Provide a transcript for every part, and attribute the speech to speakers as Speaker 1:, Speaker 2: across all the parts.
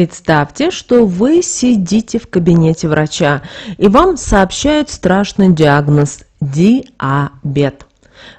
Speaker 1: Представьте, что вы сидите в кабинете врача, и вам сообщают страшный диагноз – диабет.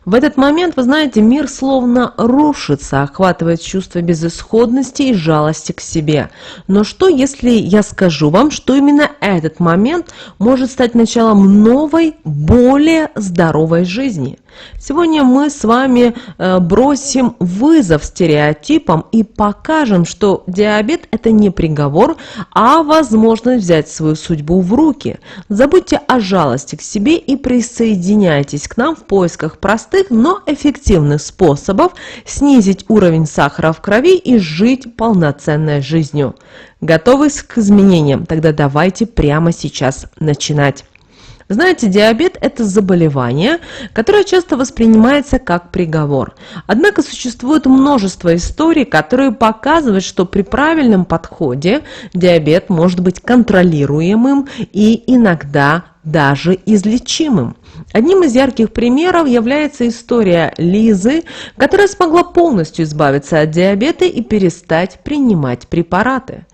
Speaker 1: В этот момент, вы знаете, мир словно рушится, охватывает чувство безысходности и жалости к себе. Но что, если я скажу вам, что именно этот момент может стать началом новой, более здоровой жизни? Сегодня мы с вами бросим вызов стереотипам и покажем, что диабет – это не приговор, а возможность взять свою судьбу в руки. Забудьте о жалости к себе и присоединяйтесь к нам в поисках простых, но эффективных способов снизить уровень сахара в крови и жить полноценной жизнью. Готовы к изменениям? Тогда давайте прямо сейчас начинать. Знаете, диабет – это заболевание, которое часто воспринимается как приговор. Однако существует множество историй, которые показывают, что при правильном подходе диабет может быть контролируемым и иногда даже излечимым. Одним из ярких примеров является история Лизы, которая смогла полностью избавиться от диабета и перестать принимать препараты.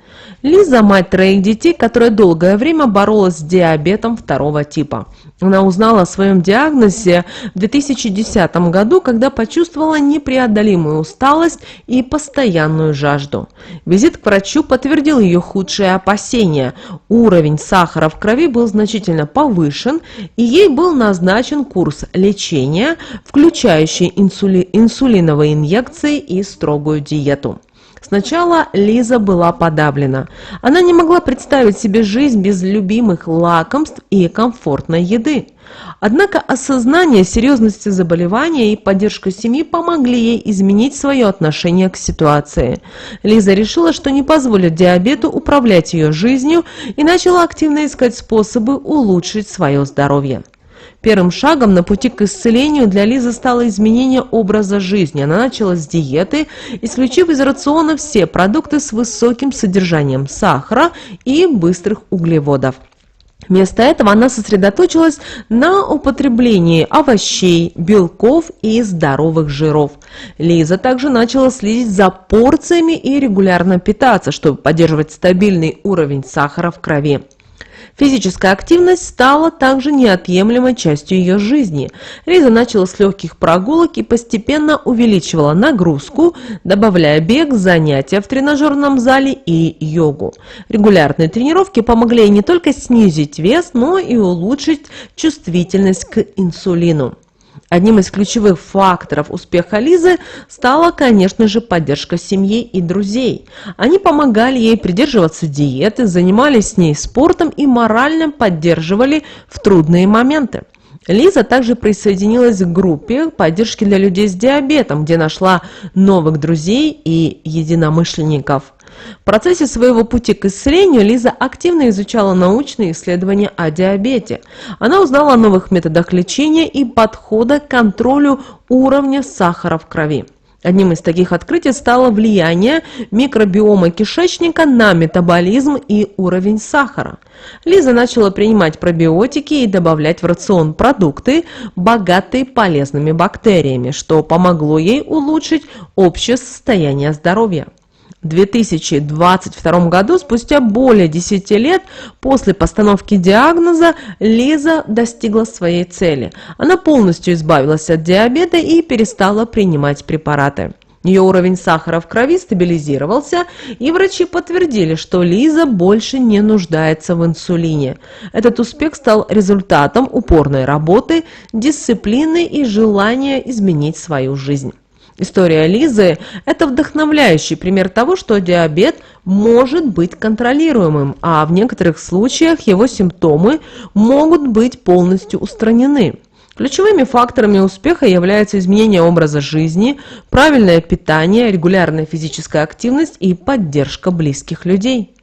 Speaker 1: Лиза – мать 3 детей, которая долгое время боролась с диабетом 2 типа. Она узнала о своем диагнозе в 2010 году, когда почувствовала непреодолимую усталость и постоянную жажду. Визит к врачу подтвердил ее худшие опасения. Уровень сахара в крови был значительно повышен, и ей был назначен курс лечения, включающий инсулиновые инъекции и строгую диету. Сначала Лиза была подавлена. Она не могла представить себе жизнь без любимых лакомств и комфортной еды. Однако осознание серьезности заболевания и поддержка семьи помогли ей изменить свое отношение к ситуации. Лиза решила, что не позволит диабету управлять ее жизнью, и начала активно искать способы улучшить свое здоровье. Первым шагом на пути к исцелению для Лизы стало изменение образа жизни. Она начала с диеты, исключив из рациона все продукты с высоким содержанием сахара и быстрых углеводов. Вместо этого она сосредоточилась на употреблении овощей, белков и здоровых жиров. Лиза также начала следить за порциями и регулярно питаться, чтобы поддерживать стабильный уровень сахара в крови. Физическая активность стала также неотъемлемой частью ее жизни. Лиза начала с легких прогулок и постепенно увеличивала нагрузку, добавляя бег, занятия в тренажерном зале и йогу. Регулярные тренировки помогли ей не только снизить вес, но и улучшить чувствительность к инсулину. Одним из ключевых факторов успеха Лизы стала, конечно же, поддержка семьи и друзей. Они помогали ей придерживаться диеты, занимались с ней спортом и морально поддерживали в трудные моменты. Лиза также присоединилась к группе поддержки для людей с диабетом, где нашла новых друзей и единомышленников. В процессе своего пути к исцелению Лиза активно изучала научные исследования о диабете. Она узнала о новых методах лечения и подхода к контролю уровня сахара в крови. Одним из таких открытий стало влияние микробиома кишечника на метаболизм и уровень сахара. Лиза начала принимать пробиотики и добавлять в рацион продукты, богатые полезными бактериями, что помогло ей улучшить общее состояние здоровья. В 2022 году, спустя более 10 лет после постановки диагноза, Лиза достигла своей цели. Она полностью избавилась от диабета и перестала принимать препараты. Ее уровень сахара в крови стабилизировался, и врачи подтвердили, что Лиза больше не нуждается в инсулине. Этот успех стал результатом упорной работы, дисциплины и желания изменить свою жизнь. История Лизы – это вдохновляющий пример того, что диабет может быть контролируемым, а в некоторых случаях его симптомы могут быть полностью устранены. Ключевыми факторами успеха являются изменение образа жизни, правильное питание, регулярная физическая активность и поддержка близких людей.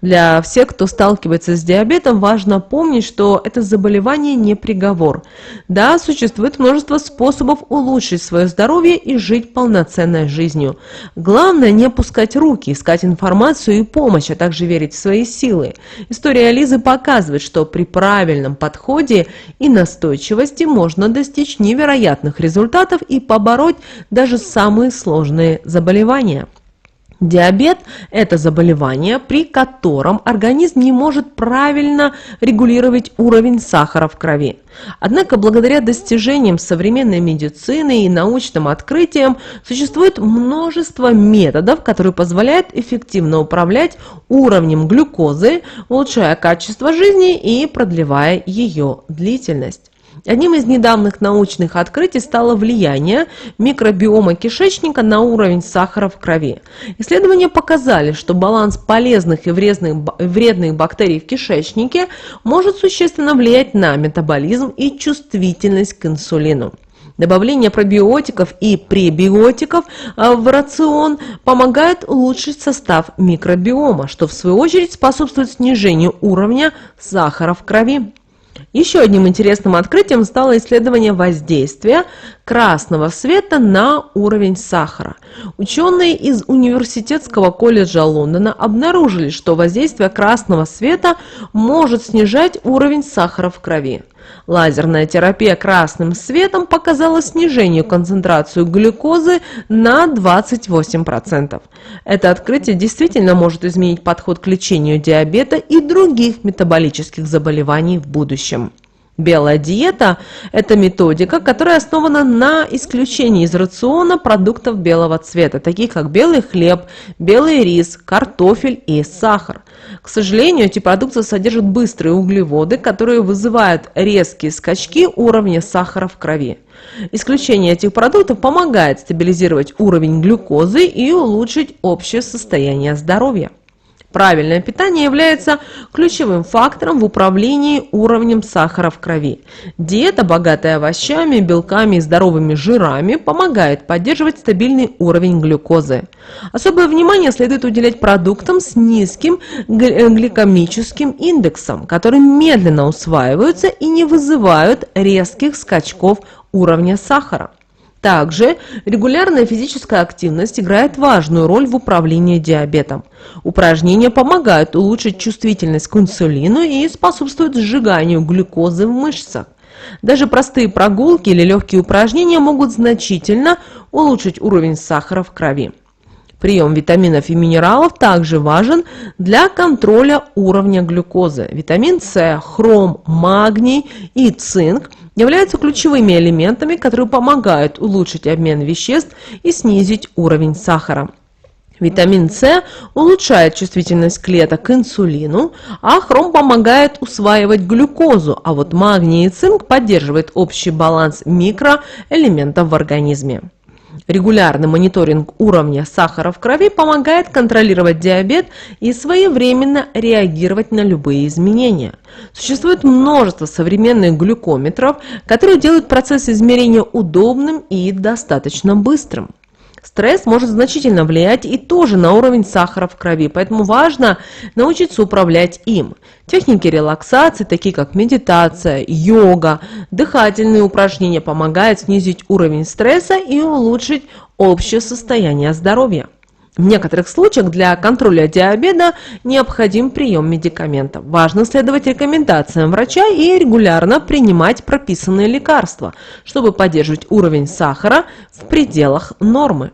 Speaker 1: Для всех, кто сталкивается с диабетом, важно помнить, что это заболевание не приговор. Да, существует множество способов улучшить свое здоровье и жить полноценной жизнью. Главное не опускать руки, искать информацию и помощь, а также верить в свои силы. История Лизы показывает, что при правильном подходе и настойчивости можно достичь невероятных результатов и побороть даже самые сложные заболевания. Диабет – это заболевание, при котором организм не может правильно регулировать уровень сахара в крови. Однако, благодаря достижениям современной медицины и научным открытиям, существует множество методов, которые позволяют эффективно управлять уровнем глюкозы, улучшая качество жизни и продлевая ее длительность. Одним из недавних научных открытий стало влияние микробиома кишечника на уровень сахара в крови. Исследования показали, что баланс полезных и вредных бактерий в кишечнике может существенно влиять на метаболизм и чувствительность к инсулину. Добавление пробиотиков и пребиотиков в рацион помогает улучшить состав микробиома, что в свою очередь способствует снижению уровня сахара в крови. Еще одним интересным открытием стало исследование воздействия красного света на уровень сахара. Ученые из Университетского колледжа Лондона обнаружили, что воздействие красного света может снижать уровень сахара в крови. Лазерная терапия красным светом показала снижение концентрации глюкозы на 28%. Это открытие действительно может изменить подход к лечению диабета и других метаболических заболеваний в будущем. Белая диета – это методика, которая основана на исключении из рациона продуктов белого цвета, таких как белый хлеб, белый рис, картофель и сахар. К сожалению, эти продукты содержат быстрые углеводы, которые вызывают резкие скачки уровня сахара в крови. Исключение этих продуктов помогает стабилизировать уровень глюкозы и улучшить общее состояние здоровья. Правильное питание является ключевым фактором в управлении уровнем сахара в крови. Диета, богатая овощами, белками и здоровыми жирами, помогает поддерживать стабильный уровень глюкозы. Особое внимание следует уделять продуктам с низким гликемическим индексом, которые медленно усваиваются и не вызывают резких скачков уровня сахара. Также регулярная физическая активность играет важную роль в управлении диабетом. Упражнения помогают улучшить чувствительность к инсулину и способствуют сжиганию глюкозы в мышцах. Даже простые прогулки или легкие упражнения могут значительно улучшить уровень сахара в крови. Прием витаминов и минералов также важен для контроля уровня глюкозы. Витамин С, хром, магний и цинк являются ключевыми элементами, которые помогают улучшить обмен веществ и снизить уровень сахара. Витамин С улучшает чувствительность клеток к инсулину, а хром помогает усваивать глюкозу, а вот магний и цинк поддерживают общий баланс микроэлементов в организме. Регулярный мониторинг уровня сахара в крови помогает контролировать диабет и своевременно реагировать на любые изменения. Существует множество современных глюкометров, которые делают процесс измерения удобным и достаточно быстрым. Стресс может значительно влиять и тоже на уровень сахара в крови, поэтому важно научиться управлять им. Техники релаксации, такие как медитация, йога, дыхательные упражнения помогают снизить уровень стресса и улучшить общее состояние здоровья. В некоторых случаях для контроля диабета необходим прием медикаментов. Важно следовать рекомендациям врача и регулярно принимать прописанные лекарства, чтобы поддерживать уровень сахара в пределах нормы.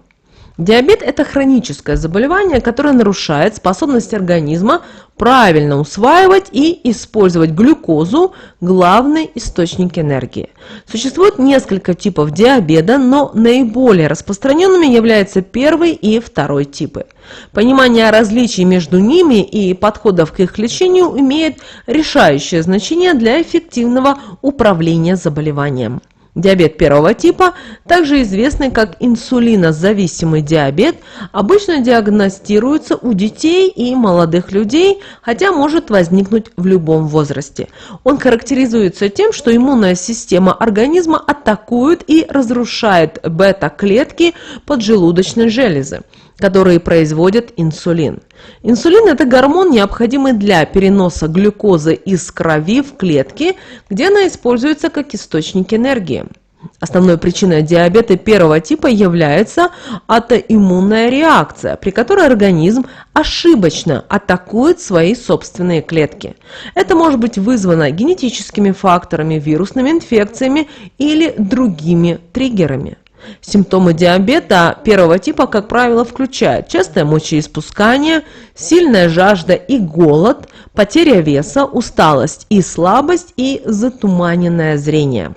Speaker 1: Диабет – это хроническое заболевание, которое нарушает способность организма правильно усваивать и использовать глюкозу – главный источник энергии. Существует несколько типов диабета, но наиболее распространенными являются первый и второй типы. Понимание различий между ними и подходов к их лечению имеет решающее значение для эффективного управления заболеванием. Диабет первого типа, также известный как инсулинозависимый диабет, обычно диагностируется у детей и молодых людей, хотя может возникнуть в любом возрасте. Он характеризуется тем, что иммунная система организма атакует и разрушает бета-клетки поджелудочной железы, которые производят инсулин. Инсулин – это гормон, необходимый для переноса глюкозы из крови в клетки, где она используется как источник энергии. Основной причиной диабета первого типа является аутоиммунная реакция, при которой организм ошибочно атакует свои собственные клетки. Это может быть вызвано генетическими факторами, вирусными инфекциями или другими триггерами. Симптомы диабета первого типа, как правило, включают частое мочеиспускание, сильная жажда и голод, потеря веса, усталость и слабость и затуманенное зрение.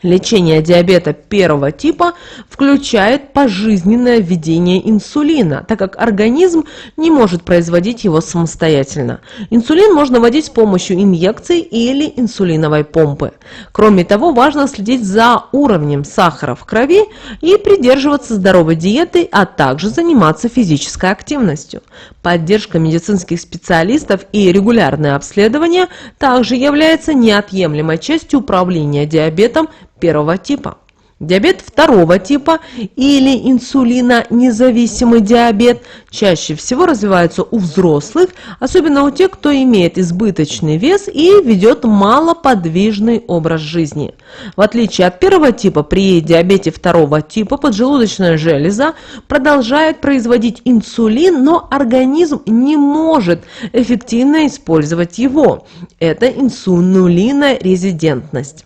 Speaker 1: Лечение диабета первого типа включает пожизненное введение инсулина, так как организм не может производить его самостоятельно. Инсулин можно вводить с помощью инъекций или инсулиновой помпы. Кроме того, важно следить за уровнем сахара в крови и придерживаться здоровой диеты, а также заниматься физической активностью. Поддержка медицинских специалистов и регулярное обследование также является неотъемлемой частью управления диабетом первого типа. Диабет второго типа или инсулинонезависимый диабет чаще всего развивается у взрослых, особенно у тех, кто имеет избыточный вес и ведет малоподвижный образ жизни. В отличие от первого типа, при диабете второго типа поджелудочная железа продолжает производить инсулин, но организм не может эффективно использовать его. Это инсулинорезистентность.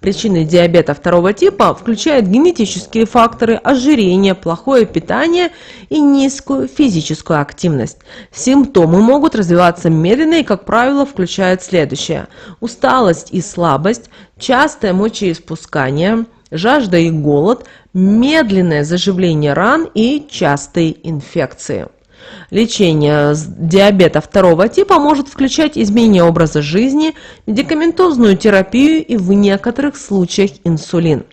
Speaker 1: Причины диабета второго типа включают генетические факторы, ожирение, плохое питание и низкую физическую активность. Симптомы могут развиваться медленно и, как правило, включают следующее: усталость и слабость, частое мочеиспускание, жажда и голод, медленное заживление ран и частые инфекции. Лечение диабета второго типа может включать изменение образа жизни, медикаментозную терапию и в некоторых случаях инсулин.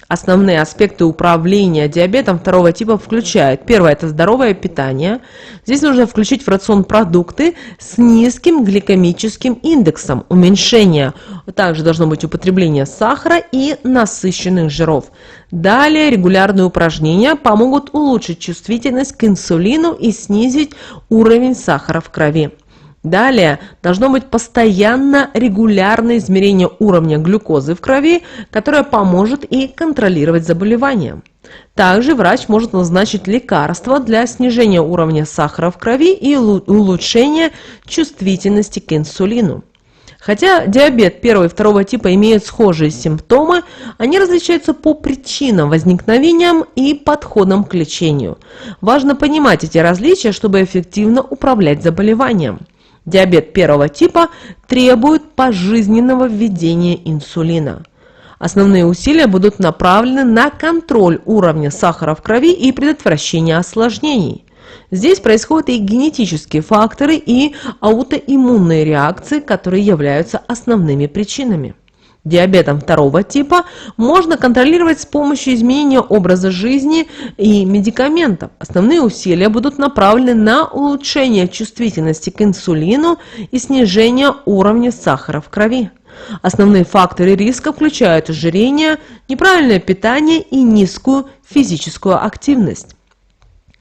Speaker 1: Основные аспекты управления диабетом второго типа включают: первое – это здоровое питание. Здесь нужно включить в рацион продукты с низким гликемическим индексом, уменьшение. Также должно быть употребление сахара и насыщенных жиров. Далее регулярные упражнения помогут улучшить чувствительность к инсулину и снизить уровень сахара в крови. Далее должно быть постоянно регулярное измерение уровня глюкозы в крови, которое поможет и контролировать заболевания. Также врач может назначить лекарства для снижения уровня сахара в крови и улучшения чувствительности к инсулину. Хотя диабет первого и второго типа имеют схожие симптомы, они различаются по причинам возникновения и подходам к лечению. Важно понимать эти различия, чтобы эффективно управлять заболеванием. Диабет первого типа требует пожизненного введения инсулина. Основные усилия будут направлены на контроль уровня сахара в крови и предотвращение осложнений. Здесь происходят и генетические факторы, и аутоиммунные реакции, которые являются основными причинами. Диабетом второго типа можно контролировать с помощью изменения образа жизни и медикаментов. Основные усилия будут направлены на улучшение чувствительности к инсулину и снижение уровня сахара в крови. Основные факторы риска включают ожирение, неправильное питание и низкую физическую активность.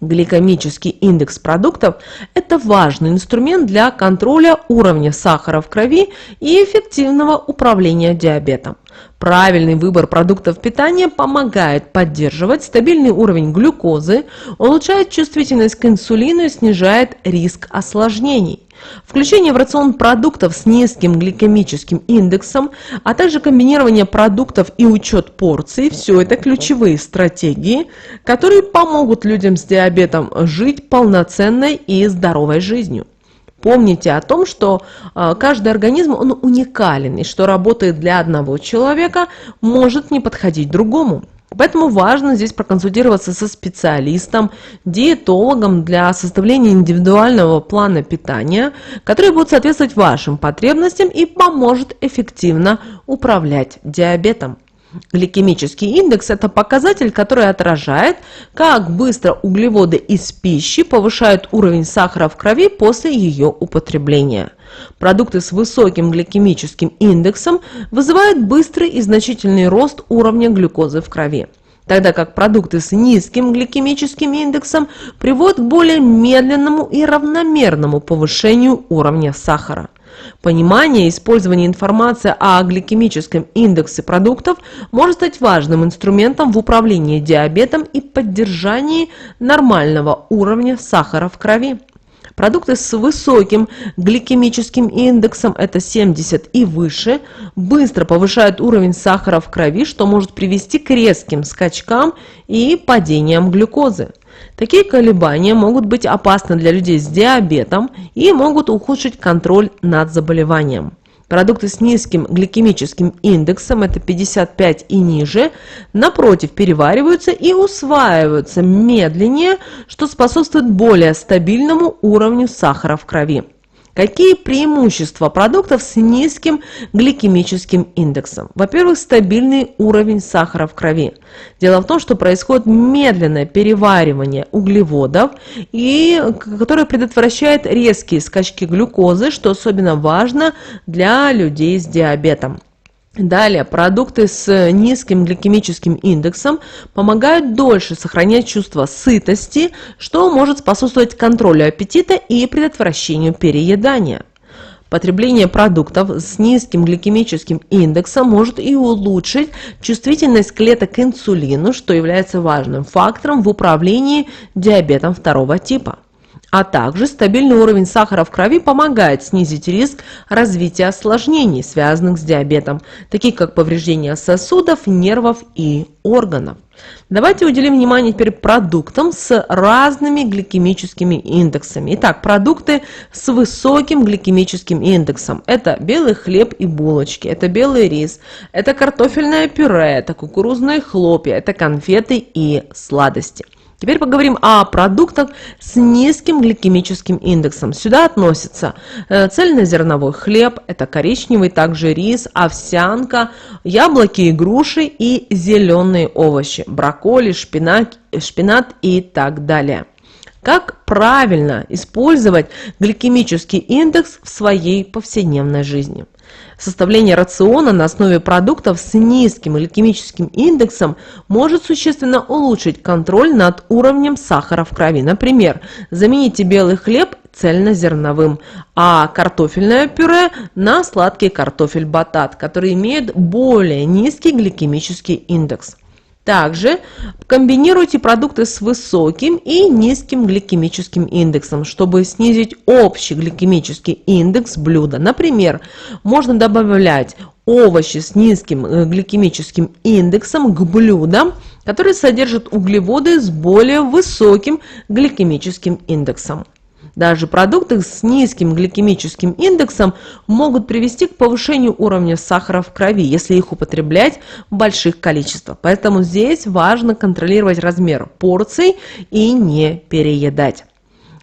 Speaker 1: Гликемический индекс продуктов – это важный инструмент для контроля уровня сахара в крови и эффективного управления диабетом. Правильный выбор продуктов питания помогает поддерживать стабильный уровень глюкозы, улучшает чувствительность к инсулину и снижает риск осложнений. Включение в рацион продуктов с низким гликемическим индексом, а также комбинирование продуктов и учет порций – все это ключевые стратегии, которые помогут людям с диабетом жить полноценной и здоровой жизнью. Помните о том, что каждый организм он уникален, и что работает для одного человека, может не подходить другому. Поэтому важно здесь проконсультироваться со специалистом, диетологом для составления индивидуального плана питания, который будет соответствовать вашим потребностям и поможет эффективно управлять диабетом. Гликемический индекс – это показатель, который отражает, как быстро углеводы из пищи повышают уровень сахара в крови после ее употребления. Продукты с высоким гликемическим индексом вызывают быстрый и значительный рост уровня глюкозы в крови, тогда как продукты с низким гликемическим индексом приводят к более медленному и равномерному повышению уровня сахара. Понимание и использование информации о гликемическом индексе продуктов может стать важным инструментом в управлении диабетом и поддержании нормального уровня сахара в крови. Продукты с высоким гликемическим индексом, это 70 и выше, быстро повышают уровень сахара в крови, что может привести к резким скачкам и падениям глюкозы. Такие колебания могут быть опасны для людей с диабетом и могут ухудшить контроль над заболеванием. Продукты с низким гликемическим индексом, это 55 и ниже, напротив, перевариваются и усваиваются медленнее, что способствует более стабильному уровню сахара в крови. Какие преимущества продуктов с низким гликемическим индексом? Во-первых, стабильный уровень сахара в крови. Дело в том, что происходит медленное переваривание углеводов, которое предотвращает резкие скачки глюкозы, что особенно важно для людей с диабетом. Далее, продукты с низким гликемическим индексом помогают дольше сохранять чувство сытости, что может способствовать контролю аппетита и предотвращению переедания. Потребление продуктов с низким гликемическим индексом может и улучшить чувствительность клеток к инсулину, что является важным фактором в управлении диабетом второго типа. А также стабильный уровень сахара в крови помогает снизить риск развития осложнений, связанных с диабетом, таких как повреждение сосудов, нервов и органов. Давайте уделим внимание теперь продуктам с разными гликемическими индексами. Итак, продукты с высоким гликемическим индексом. Это белый хлеб и булочки, это белый рис, это картофельное пюре, это кукурузные хлопья, это конфеты и сладости. Теперь поговорим о продуктах с низким гликемическим индексом. Сюда относятся цельнозерновой хлеб, это коричневый, также рис, овсянка, яблоки и груши и зеленые овощи, брокколи, шпинат и так далее. Как правильно использовать гликемический индекс в своей повседневной жизни? Составление рациона на основе продуктов с низким гликемическим индексом может существенно улучшить контроль над уровнем сахара в крови. Например, замените белый хлеб цельнозерновым, а картофельное пюре на сладкий картофель-батат, который имеет более низкий гликемический индекс. Также комбинируйте продукты с высоким и низким гликемическим индексом, чтобы снизить общий гликемический индекс блюда. Например, можно добавлять овощи с низким гликемическим индексом к блюдам, которые содержат углеводы с более высоким гликемическим индексом. Даже продукты с низким гликемическим индексом могут привести к повышению уровня сахара в крови, если их употреблять в больших количествах. Поэтому здесь важно контролировать размер порций и не переедать.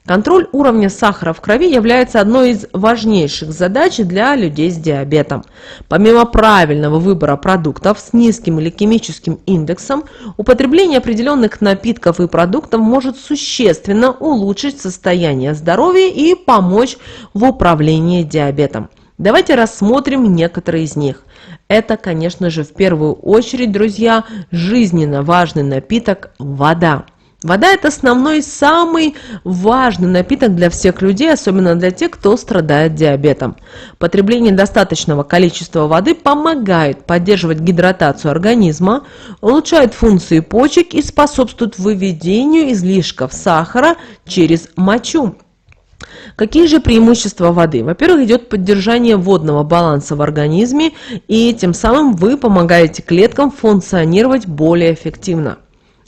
Speaker 1: Контроль уровня сахара в крови является одной из важнейших задач для людей с диабетом. Помимо правильного выбора продуктов с низким гликемическим индексом, употребление определенных напитков и продуктов может существенно улучшить состояние здоровья и помочь в управлении диабетом. Давайте рассмотрим некоторые из них. Это, конечно же, в первую очередь, друзья, жизненно важный напиток – вода. Вода – это основной и самый важный напиток для всех людей, особенно для тех, кто страдает диабетом. Потребление достаточного количества воды помогает поддерживать гидратацию организма, улучшает функции почек и способствует выведению излишков сахара через мочу. Какие же преимущества воды? Во-первых, идет поддержание водного баланса в организме, и тем самым вы помогаете клеткам функционировать более эффективно.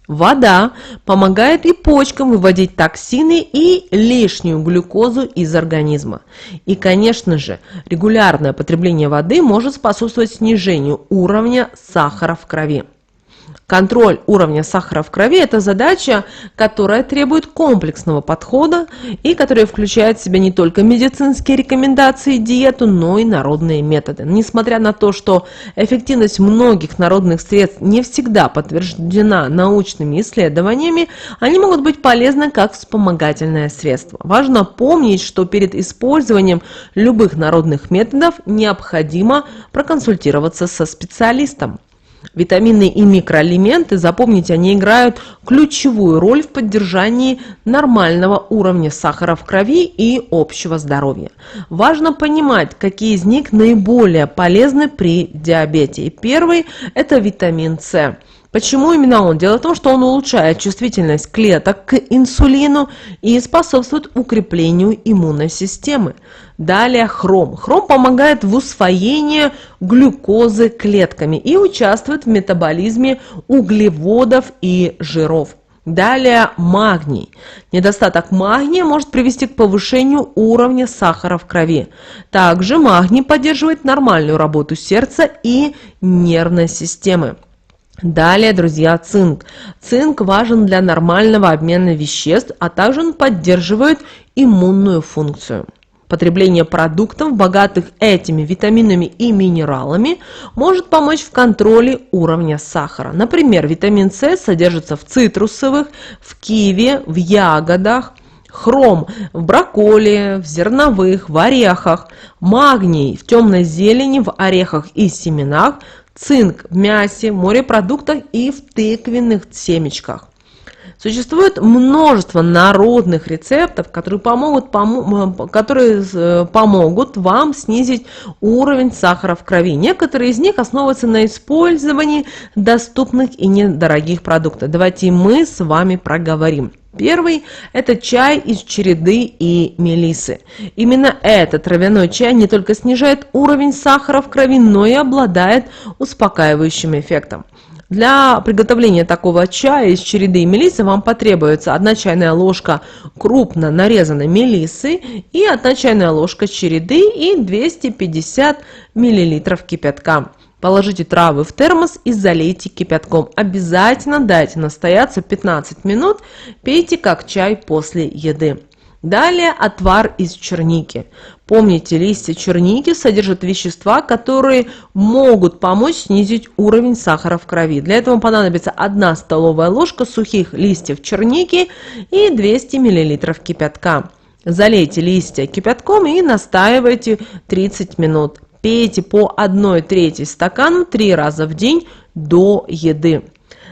Speaker 1: Вода помогает и почкам выводить токсины и лишнюю глюкозу из организма. И, конечно же, регулярное потребление воды может способствовать снижению уровня сахара в крови. Контроль уровня сахара в крови – это задача, которая требует комплексного подхода и которая включает в себя не только медицинские рекомендации и диету, но и народные методы. Несмотря на то, что эффективность многих народных средств не всегда подтверждена научными исследованиями, они могут быть полезны как вспомогательное средство. Важно помнить, что перед использованием любых народных методов необходимо проконсультироваться со специалистом. Витамины и микроэлементы, запомните, они играют ключевую роль в поддержании нормального уровня сахара в крови и общего здоровья. Важно понимать, какие из них наиболее полезны при диабете. И первый – это витамин С. Почему именно он? Дело в том, что он улучшает чувствительность клеток к инсулину и способствует укреплению иммунной системы. Далее хром. Хром помогает в усвоении глюкозы клетками и участвует в метаболизме углеводов и жиров. Далее магний. Недостаток магния может привести к повышению уровня сахара в крови. Также магний поддерживает нормальную работу сердца и нервной системы. Далее, друзья, цинк. Цинк важен для нормального обмена веществ, а также он поддерживает иммунную функцию. Потребление продуктов, богатых этими витаминами и минералами, может помочь в контроле уровня сахара. Например, витамин С содержится в цитрусовых, в киви, в ягодах, хром в брокколи, в зерновых, в орехах, магний в темной зелени, в орехах и семенах, цинк в мясе, морепродуктах и в тыквенных семечках. Существует множество народных рецептов, которые помогут вам снизить уровень сахара в крови. Некоторые из них основываются на использовании доступных и недорогих продуктов. Давайте мы с вами проговорим. Первый – это чай из череды и мелисы. Именно этот травяной чай не только снижает уровень сахара в крови, но и обладает успокаивающим эффектом. Для приготовления такого чая из череды и мелисы вам потребуется 1 чайная ложка крупно нарезанной мелисы и 1 чайная ложка череды и 250 мл кипятка. Положите травы в термос и залейте кипятком. Обязательно дайте настояться 15 минут, пейте как чай после еды. Далее отвар из черники. Помните, листья черники содержат вещества, которые могут помочь снизить уровень сахара в крови. Для этого понадобится 1 столовая ложка сухих листьев черники и 200 мл кипятка. Залейте листья кипятком и настаивайте 30 минут. Пейте по 1/3 стакана 3 раза в день до еды.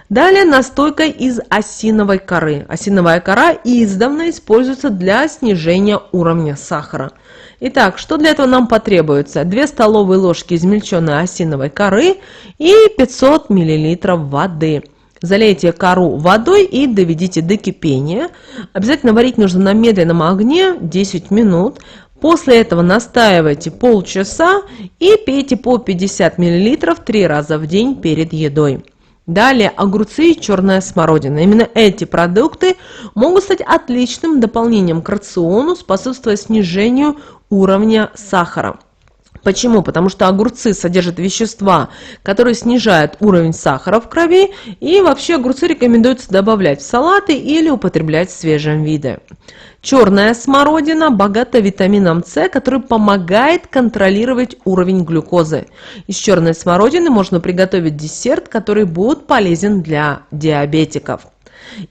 Speaker 1: Далее настойка из осиновой коры. Осиновая кора издавна используется для снижения уровня сахара. Итак, что для этого нам потребуется? 2 столовые ложки измельченной осиновой коры и 500 мл воды. Залейте кору водой и доведите до кипения. Обязательно варить нужно на медленном огне 10 минут. После этого настаивайте полчаса и пейте по 50 мл 3 раза в день перед едой. Далее огурцы и черная смородина. Именно эти продукты могут стать отличным дополнением к рациону, способствуя снижению уровня сахара. Почему? Потому что огурцы содержат вещества, которые снижают уровень сахара в крови, и вообще огурцы рекомендуется добавлять в салаты или употреблять в свежем виде. Черная смородина богата витамином С, который помогает контролировать уровень глюкозы. Из черной смородины можно приготовить десерт, который будет полезен для диабетиков.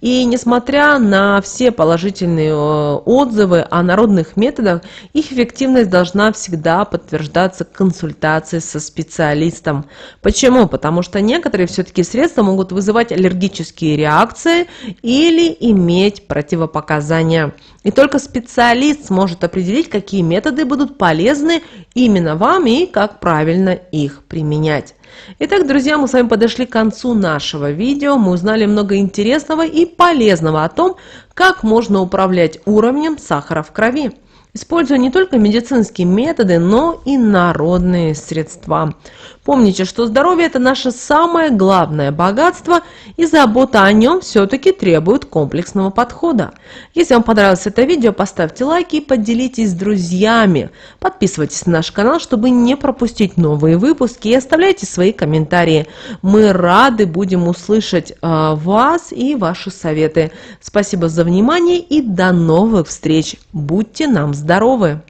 Speaker 1: И несмотря на все положительные отзывы о народных методах, их эффективность должна всегда подтверждаться консультацией со специалистом. Почему? Потому что некоторые все-таки средства могут вызывать аллергические реакции или иметь противопоказания. И только специалист сможет определить, какие методы будут полезны именно вам и как правильно их применять. Итак, друзья, мы с вами подошли к концу нашего видео. Мы узнали много интересного и полезного о том, как можно управлять уровнем сахара в крови, используя не только медицинские методы, но и народные средства. Помните, что здоровье – это наше самое главное богатство, и забота о нем все-таки требует комплексного подхода. Если вам понравилось это видео, поставьте лайки и поделитесь с друзьями. Подписывайтесь на наш канал, чтобы не пропустить новые выпуски, и оставляйте свои комментарии. Мы рады будем услышать вас и ваши советы. Спасибо за внимание и до новых встреч. Будьте нам здоровы!